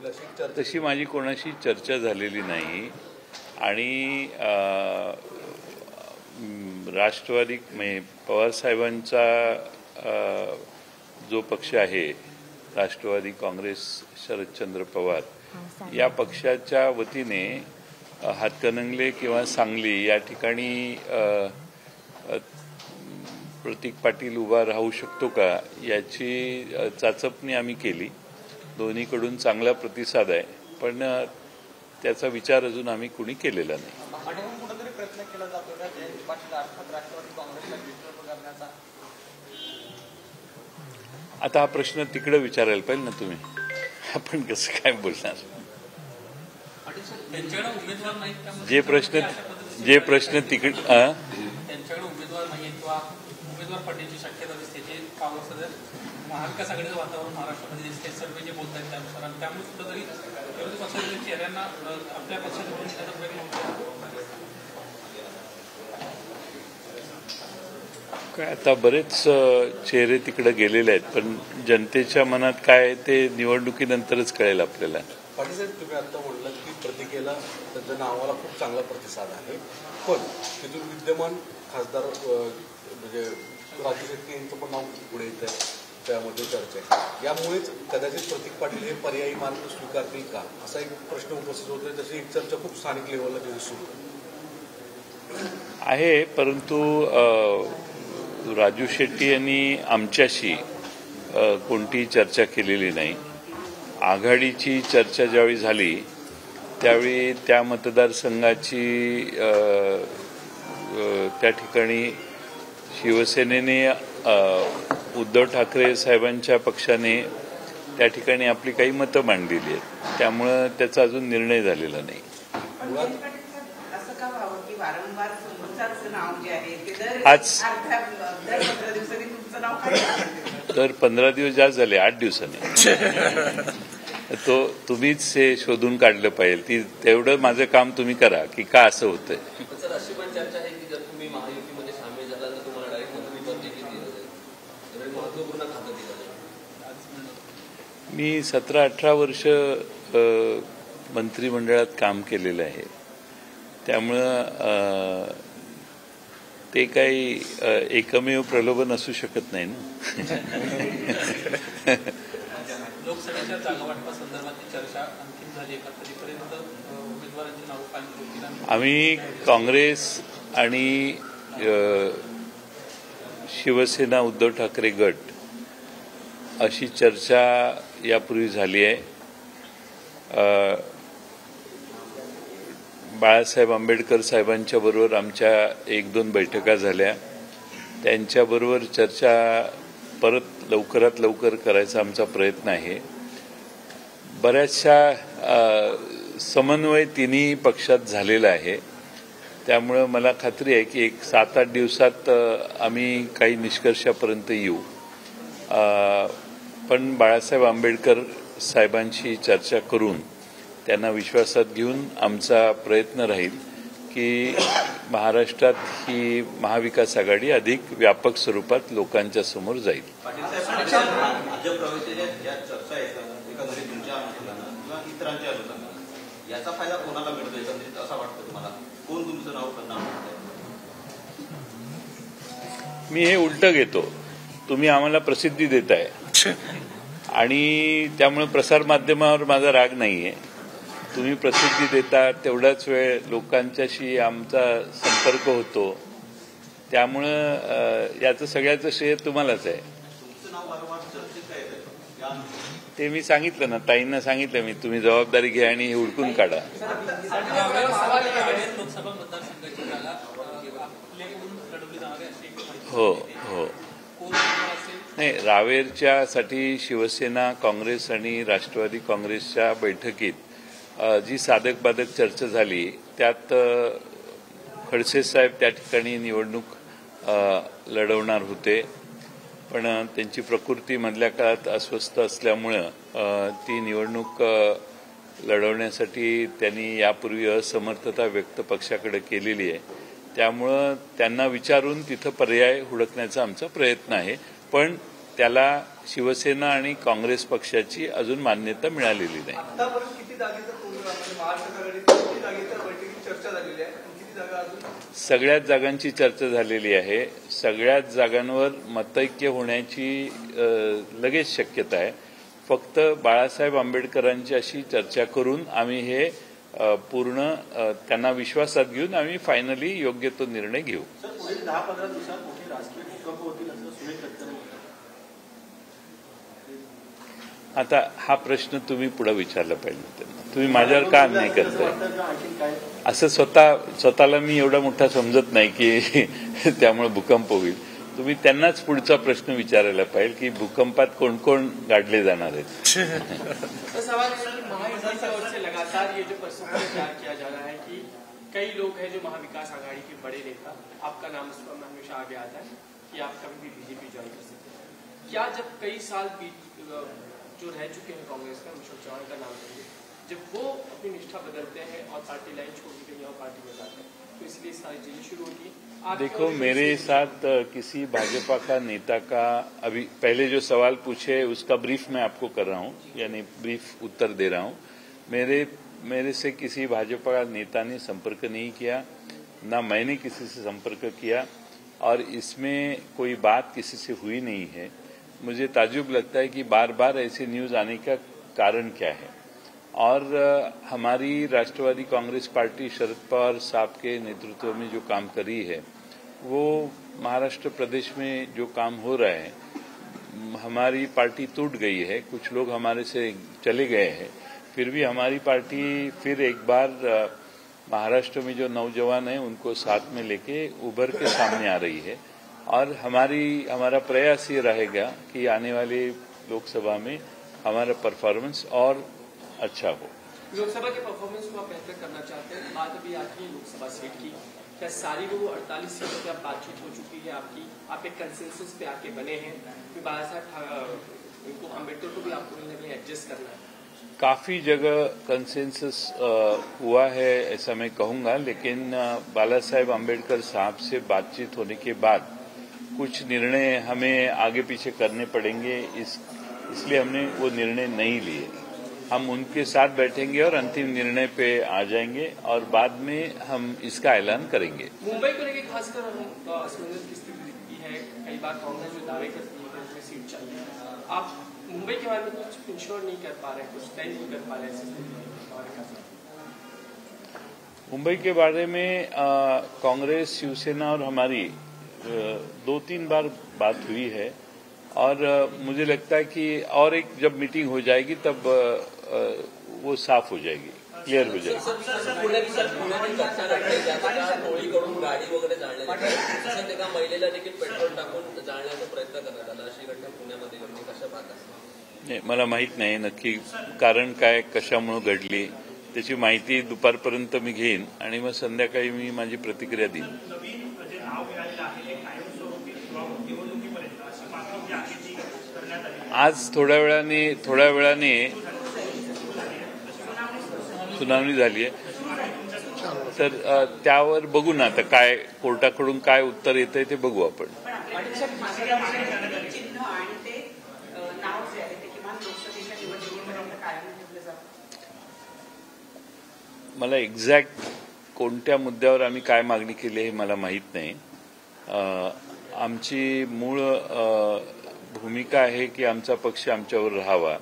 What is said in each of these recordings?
होईल अशी चर्चा? तशी माझी कोणाशी चर्चा झालेली नाही आणि राष्ट्रवादी म्हणजे पवारसाहेबांचा जो पक्ष आहे राष्ट्रवादी काँग्रेस शरदचंद्र पवार या पक्षाच्या वतीने हातकणंगले किंवा सांगली या ठिकाणी प्रतीक पाटील उभा राहू शकतो का याची चाचपणी आम्ही केली. दोन्हीकडून चांगला प्रतिसाद आहे, पण त्याचा विचार अजून आम्ही कुणी केलेला नाही. आता हा प्रश्न तिकडे विचारायला पाहिजे ना तुम्ही, आपण कसं काय बोलणार? जे प्रश्न तिकडे उमेदवार नाही किंवा उमेदवार पडण्याची शक्यता दिसते, जे महाविकास आघाडीचं वातावरण महाराष्ट्रामध्ये दिसते, सर्वे जे बोलत आहेत त्यानुसार, आणि त्यामुळे कुठेतरी विरोधी पक्षाच्या चेहऱ्यांना आपल्या पक्षात घेऊन येण्याचा प्रयत्न होतो. काय आता बरेच चेहरे तिकडे गेलेले आहेत, पण जनतेच्या मनात काय ते निवडणुकीनंतरच कळेल आपल्याला. पाटील साहेब, तुम्ही आता म्हणलं की प्रतीकेला त्यांच्या नावाला खूप चांगला प्रतिसाद आहे, पण तिथून विद्यमान खासदार म्हणजे राजू शेट्टी यांचं पण नाव पुढे येत आहे, त्यामध्ये चर्चा आहे. यामुळेच कदाचित प्रतीक पाटील हे पर्यायी मार्ग स्वीकारतील का असा एक प्रश्न उपस्थित होतोय. तशी एक चर्चा खूप स्थानिक लेवलला तिथे सुरू आहे, परंतु राजू शेट्टी यांनी आमच्याशी कोणतीही चर्चा केलेली नाही. आघाडीची चर्चा ज्यावेळी झाली त्यावेळी त्या मतदारसंघाची त्या ठिकाणी शिवसेनेने उद्धव ठाकरे साहेबांच्या पक्षाने त्या ठिकाणी आपली काही मतं मांडलेली आहेत, त्यामुळं त्याचा अजून निर्णय झालेला नाही. आज तर 15 दिवस जास्त झाले, 8 दिवसांनी तो तुम्हीच हे शोधून काढलं पाहिजे. तेवढं माझं काम तुम्ही करा की का असं होतंय. अशी पण चर्चा आहे की जर तुम्ही महायुतीमध्ये सामील झाला तर तुम्हाला डायरेक्ट मंत्रिपद देखील दिलं जाईल, महत्वपूर्ण खातं दिलं जाईल. मी 17-18 वर्ष मंत्रिमंडळात काम केलेलं आहे, त्यामुळं ते काही एकमेव प्रलोभन असू शकत नाही ना. लोकसभेच्या जागावाटपासंदर्भातली चर्चा आणखी झाली का? कधीपर्यंत उमेदवारांची नावं कायम? आम्ही काँग्रेस आणि शिवसेना उद्धव ठाकरे गट अशी चर्चा यापूर्वी झाली आहे. बाळासाहेब आंबेडकर साहेबांच्या बरोबर आमच्या 1-2 बैठका झाल्या. त्यांच्याबरोबर चर्चा परत लवकरात लवकर करायचा आमचा प्रयत्न आहे. बऱ्याचशा समन्वय तिन्ही पक्षात झालेला आहे, त्यामुळं मला खात्री आहे की एक 7-8 दिवसात आम्ही काही निष्कर्षापर्यंत येऊ. पण बाळासाहेब आंबेडकर साहेबांशी चर्चा करून त्यांना विश्वासात घेऊन आमचा प्रयत्न राहील की महाराष्ट्रात ही महाविकास आघाडी अधिक व्यापक स्वरूपात लोकांच्या समोर जाईल. याचा फायदा कोणाला मिळतोय असं वाटतं तुम्हाला? कोण तुमचं नाव करणार? मी हे उलटं घेतो. तुम्ही आम्हाला प्रसिद्धी देताय आणि त्यामुळे प्रसारमाध्यमावर माझा राग नाहीये. तुम्ही प्रसिद्धी देता, तेवढाच वेळ लोकांच्याशी आमचा संपर्क होतो, त्यामुळं याचं सगळ्याचं श्रेय तुम्हालाच आहे. ते मी सांगितलं ना, ताईंना सांगितलं मी, तुम्ही जबाबदारी घ्या आणि हे उडकून काढा. हो हो नाही, रावेरच्यासाठी शिवसेना, काँग्रेस आणि राष्ट्रवादी काँग्रेसच्या बैठकीत जी साधक बाधक चर्चा झाली त्यात खडसे साहेब त्या ठिकाणी निवडणूक लढवणार होते, पण त्यांची प्रकृती मधल्या काळात अस्वस्थ असल्यामुळं ती निवडणूक लढवण्यासाठी त्यांनी यापूर्वी असमर्थता व्यक्त पक्षाकडे केलेली आहे. त्यामुळं त्यांना विचारून तिथं पर्याय हुडकण्याचा आमचा प्रयत्न आहे. पण त्याला शिवसेना आणि काँग्रेस पक्षाची अजून मान्यता मिळालेली नाही. आतापर्यंत किती जागेचं महाराष्ट्र आघाडीत किती जागेच्या बैठकीत चर्चा झालेली आहे आणि किती जागा अजून? सगळ्याच जागांची चर्चा झालेली आहे. सगळ्याच जागांवर मतैक्य होण्याची लगेच शक्यता आहे. फक्त बाळासाहेब आंबेडकरांची अशी चर्चा करून आम्ही हे पूर्ण त्यांना विश्वासात घेऊन आम्ही फायनली योग्य तो निर्णय घेऊ. सर, पुढील 10-15 दिवसात मोठे राजकीय भूकंप होतील असं सुनील तटकरे म्हणतात. आता हा प्रश्न तुम्ही पुढे विचारला पाहिजे त्यांना. तुम्ही माझ्यावर का नाही करताय? असं स्वतःला मी एवढा मोठा समजत नाही की त्यामुळे भूकंप होईल. तुम्ही त्यांनाच पुढचा प्रश्न विचारायला पाहिजे की भूकंपात कोण कोण गाडले जाणार आहेत. सवाल है कि महायुति की ओर से लगातार ये जो प्रस्ताव तैयार किया जा रहा है कि कई लोग हैं जो महाविकास आघाड़ी के बड़े नेता, आपका नाम उसमें हमेशा आगे आता है कि आप कभी भी बीजेपी ज्वाइन कर सकते हैं. क्या जब कई साल जो रह चुके हैं कांग्रेस में, अशोक चौहान का नाम लेंगे, जब वो अपनी निष्ठा बदलते हैं और पार्टी लाइन छोड़ के कहीं और पार्टी में जाते हैं, तो इसलिए सारी चीजें शुरू होती है. देखो, मेरे साथ किसी भाजपा का नेता का अभी पहले जो सवाल पूछे उसका ब्रीफ मैं आपको कर रहा हूं, यानी ब्रीफ उत्तर दे रहा हूं. मेरे से किसी भाजपा का नेता ने संपर्क नहीं किया, ना मैंने किसी से संपर्क किया, और इसमें कोई बात किसी से हुई नहीं है. मुझे ताज्जुब लगता है कि बार बार ऐसे न्यूज आने का कारण क्या है. और हमारी राष्ट्रवादी कांग्रेस पार्टी शरद पवार साहब के नेतृत्व में जो काम करी है, वो महाराष्ट्र प्रदेश में जो काम हो रहा है, हमारी पार्टी टूट गई है, कुछ लोग हमारे से चले गए हैं, फिर भी हमारी पार्टी फिर एक बार महाराष्ट्र में जो नौजवान हैं उनको साथ में लेके उभर के सामने आ रही है. और हमारा प्रयास ये रहेगा कि आने वाले लोकसभा में हमारा परफॉर्मेंस और अच्छा हो. लोकसभा के परफॉर्मेंस को आप बेहतर करना चाहते हैं. बात अभी आती है लोकसभा सीट की. क्या सारी वो 48 सीटों पर बातचीत हो चुकी है आपकी? आप एक कंसेंसस पे आके बने हैं कि बाला साहब इनको अम्बेडकर को भी आपको कहीं ना कहीं एडजस्ट करना है? काफी जगह कंसेंसस हुआ है ऐसा मैं कहूंगा, लेकिन बाला साहेब आंबेडकर साहब से बातचीत होने के बाद कुछ निर्णय हमें आगे पीछे करने पड़ेंगे, इसलिए हमने वो निर्णय नहीं लिए. हम उनके साथ बैठेंगे और अंतिम निर्णय पे आ जाएंगे और बाद में हम इसका ऐलान करेंगे. मुंबई को लेकर खासकर असमंजस की स्थिति है. कई बार कांग्रेस जो दावे करती है कि उसमें सीट चाहिए, आप मुंबई के बारे में कुछ इंश्योर नहीं कर पा रहे, कुछ तय नहीं कर पा रहे. मुंबई के बारे में कांग्रेस, शिवसेना और हमारी 2-3 बार बात हुई है, और मुझे लगता है कि और एक जब मीटिंग हो जाएगी तब वो साफ हो जाएगी, क्लियर हो जाएगी. टोळीकडून गाडी वगैरे जाळण्यात तसंच एका महिलेला देखील पेट्रोल टाकून जाळण्याचा प्रयत्न करण्यात आला. अशी घटना पुण्यामध्ये घडली. कशा पाहता? नाही, मला माहित नाही नक्की कारण काय, कशामुळे घडली, त्याची माहिती दुपारपर्यंत मी घेईन आणि मग संध्याकाळी मी माझी प्रतिक्रिया देईन. आज थोड्या वेळाने सुनावणी झाली आहे, तर त्यावर बघू ना आता काय कोर्टाकडून काय उत्तर येतंय ते बघू आपण. मला एक्झॅक्ट कोणत्या मुद्द्यावर आम्ही काय मागणी केली हे मला माहीत नाही. आमची मूळ भूमिका आहे की आमचा पक्ष आमच्यावर राहावा.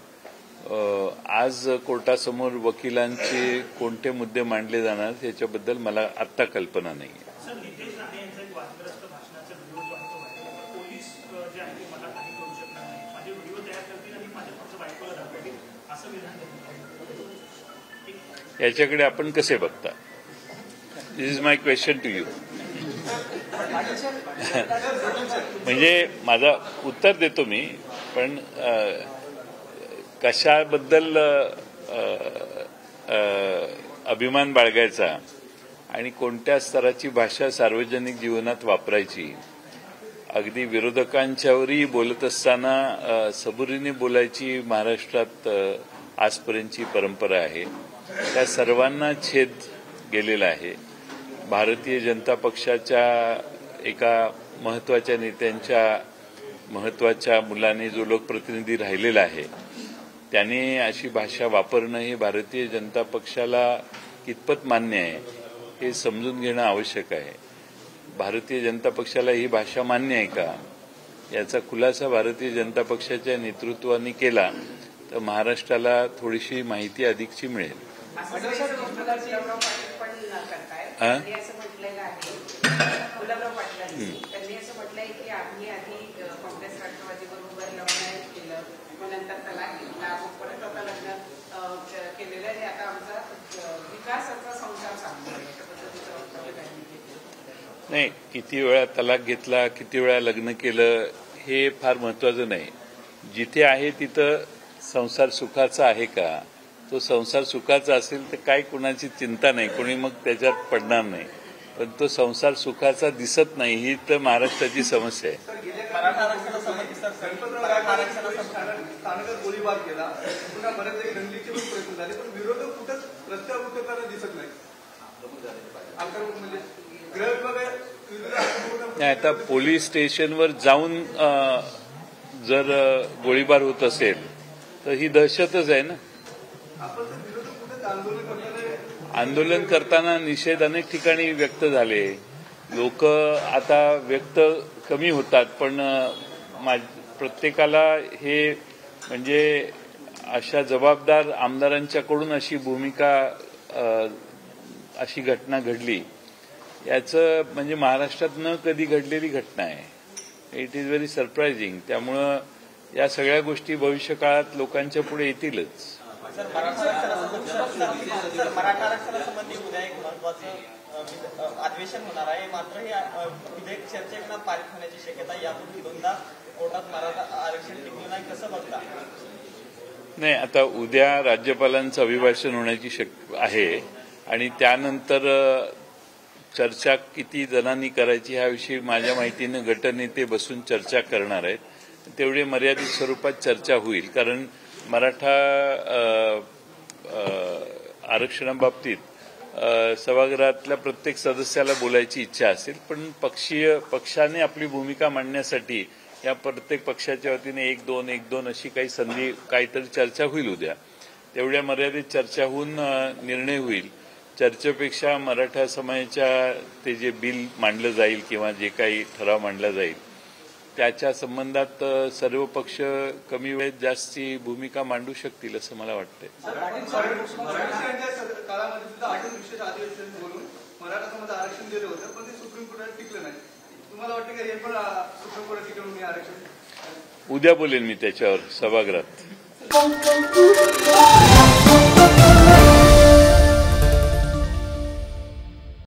आज कोर्टासमोर वकिलांचे कोणते मुद्दे मांडले जाणार याच्याबद्दल मला आत्ता कल्पना नाही. याच्याकडे आपण कसे बघता? This is my question to you. म्हणजे माझा उत्तर देतो मी, पण कशाबद्दल अभिमान बाळगायचा आणि कोणत्या स्तराची भाषा सार्वजनिक जीवनात वापरायची, अगदी विरोधकांच्यावरही बोलत असताना सबुरीने बोलायची महाराष्ट्रात आजपर्यंतची परंपरा आहे. त्या सर्वांना छेद गेलेला आहे. भारतीय जनता पक्षाच्या एका महत्वाच्या नेत्यांच्या महत्वाच्या मुलाने जो लोकप्रतिनिधी राहिलेला आहे त्याने अशी भाषा वापरणं हे भारतीय जनता पक्षाला कितपत मान्य आहे हे समजून घेणं आवश्यक आहे. भारतीय जनता पक्षाला ही भाषा मान्य आहे का याचा खुलासा भारतीय जनता पक्षाच्या नेतृत्वाने केला तर महाराष्ट्राला थोडीशी माहिती अधिकची मिळेल. गुलाबराव पाटलांनी त्यांनी असं म्हटलंय की आम्ही आधी काँग्रेस राष्ट्रवादी बरोबर लग्न केलं, मग नंतर तलाक घेतला, मग परत आता लग्न केलेलं आहे. आता आमचा विकासाचा संसार सांगतोय अशा पद्धतीचं वक्तव्य त्यांनी घेतलं. नाही, किती वेळा तलाक घेतला, किती वेळा लग्न केलं हे फार महत्वाचं नाही. जिथे आहे तिथं संसार सुखाचा आहे का, तो संसार सुखाचा असेल तर काय कुणाची चिंता नाही, कोणी मग त्याच्यात पडणार नाही. पण तो संसार सुखाचा दिसत नाही ही तर महाराष्ट्राची समस्या आहे. स्थानकात गोळीबार केला, पुन्हा बऱ्याच जागी दंगलीचे पण प्रयत्न झाले, पण विरोधक कुठंच रस्त्यावर उतरताना दिसत नाही. म्हणजे गृह विभाग आता पोलीस स्टेशनवर जाऊन जर गोळीबार होत असेल तर ही दहशतच आहे ना. आंदोलन करताना निषेध अनेक ठिकाणी व्यक्त झाले. लोक आता व्यक्त कमी होतात, पण प्रत्येकाला हे म्हणजे अशा जबाबदार आमदारांच्याकडून अशी भूमिका अशी घटना घडली याचं म्हणजे महाराष्ट्रात न कधी घडलेली घटना आहे. It is very surprising. त्यामुळं या सगळ्या गोष्टी भविष्य काळात लोकांच्या पुढे येतीलच. मराठा आरक्षणासंबंधी उद्या एक महत्वाचं अधिवेशन होणार आहे, मात्र हे विधेयक चर्चेविना पारित होण्याची शक्यता यापूर्वी 2दा कोर्टात मराठा आरक्षण टिकलं नाही, कसं बघता? नाही, आता उद्या राज्यपालांचं अभिभाषण होण्याची आहे आणि त्यानंतर चर्चा किती जणांनी करायची ह्याविषयी माझ्या माहितीनं गटनेते बसून चर्चा करणार आहेत. तेवढे मर्यादित स्वरूपात चर्चा होईल, कारण मराठा आरक्षणाबाबतीत सभागृहातल्या प्रत्येक सदस्याला बोलायची इच्छा असेल, पण पक्षाने आपली भूमिका मांडण्यासाठी या प्रत्येक पक्षाच्या वतीने एक दोन अशी काही संधी काहीतरी चर्चा होईल उद्या. तेवढ्या मर्यादित चर्चा होऊन निर्णय होईल. चर्चेपेक्षा मराठा समाजाच्या ते जे बिल मांडलं जाईल किंवा जे काही ठराव मांडला जाईल त्याच्या संबंधात सर्व पक्ष कमी वेळेत जास्ती भूमिका मांडू शकतील असं मला वाटतंय. काळामध्ये सुद्धा 8 विशेष अधिवेशन बोलून मराठा समाजाला आरक्षण दिलं होतं, पण ते सुप्रीम कोर्टात टिकलं नाही. तुम्हाला वाटतं का हे पण सुप्रीम कोर्टात टिकवून हे आरक्षण? उद्या बोलेन मी त्याच्यावर सभागृहात.